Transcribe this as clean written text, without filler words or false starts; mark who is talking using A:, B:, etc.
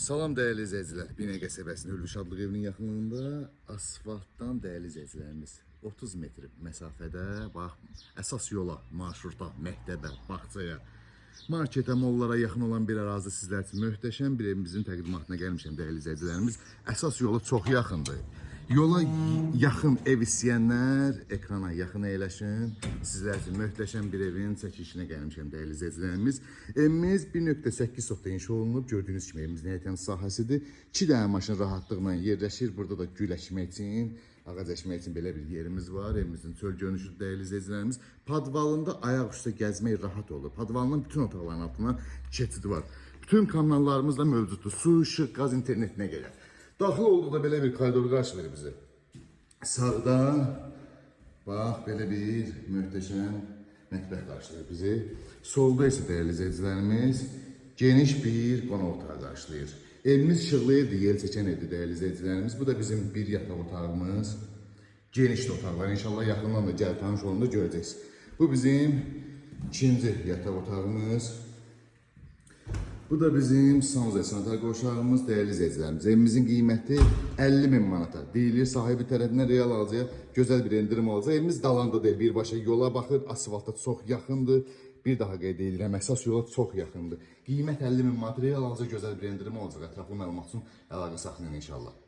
A: Salam dəyərli izləyicilər. Binə qəsəbəsinin Hülvi Şadlıq evinin yaxınlığında asfaltdan dəyərli izləyicilərimiz 30 metr məsafədə bax əsas yola, marşruta, məktəbə, bağçaya, marketə, mollara yaxın olan bir ərazi sizlər üçün möhtəşəm bir evimizin təqdimatına gəlmişəm dəyərli izləyicilərimiz. Əsas yola çox yaxındır. Yola yaxın ev istəyənlər ekrana yaxın əyləşin. Sizlər üçün möhtəşəm bir evin çəkilişinə gəlmişəm dəyərli izləyicilərimiz. Evimiz 1.8 sotda inşa olunub. Gördüyünüz kimi evimizin həyətən sahəsidir. 2 dənə maşın rahatlıqla yerləşir. Burada da gül əkmək üçün, ağac əkmək üçün belə bir yerimiz var. Evimizin çöl görünüşü dəyərli izləyicilərimiz. Padvalında ayaq üstə gəzmək rahat olur. Padvalının bütün otaqların altına keçidi var. Bütün kanallarımız da mövcuddur. Su, işıq, qaz, internetinə gəlir. Daxil olduqda belə bir koridor qarşılayır bizi. Sağda bax belə bir möhtəşəm mətbəx qarşılayır bizi. Solda isə dəyərli izləyicilərimiz geniş bir qonaq otağı qarşılayır. Evimiz işıqlı evdir, yel çəkən evdir dəyərli izləyicilərimiz. Bu da bizim bir yataq otağımız. Geniş otaqlar. İnşallah yaxından da gəl tanış olanda görəcəksiniz. Bu bizim ikinci yataq otağımız. Bu da bizim sanuzə sanitar qoşağımız, dəyərli izləyicilərimiz. Evimizin qiyməti 50.000 manata. Deyilir sahibi tərəfindən real alıcıya gözəl bir endirim olacaq. Evimiz dalanda deyil, birbaşa yola baxır, asfalta çox yaxındır. Bir daha qeyd edirəm, əsas yola çox yaxındır. Qiymət 50.000 manat, real alıcıya gözəl bir endirim olacaq. Ətraflı məlumat üçün əlaqə saxlayın inşallah.